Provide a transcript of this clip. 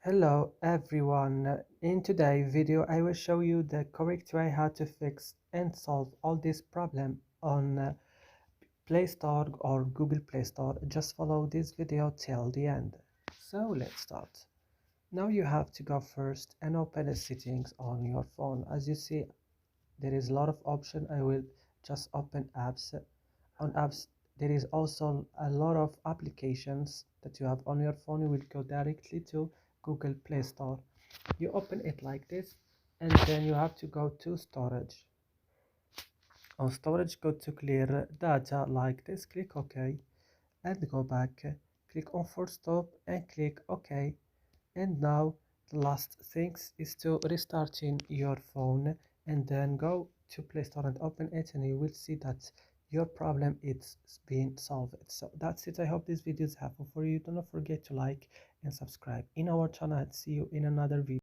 Hello everyone. In today's video I will show you the correct way how to fix and solve all this problem on Play Store or Google Play Store. Just follow this video till the end. So let's start. Now you have to go first and open the settings on your phone. As you see, there is a lot of option. I will just open apps. On apps there is also a lot of applications that you have on your phone. You will go directly to Google Play Store. You open it like this, and then you have to go to storage. On storage, go to clear data like this, click OK, and go back, click on force stop and click OK. And now the last things is to restarting your phone, and then go to Play Store and open it, and you will see that your problem is being solved. So that's it. I hope this video is helpful for you. Do not forget to like and subscribe in our channel, and see you in another video.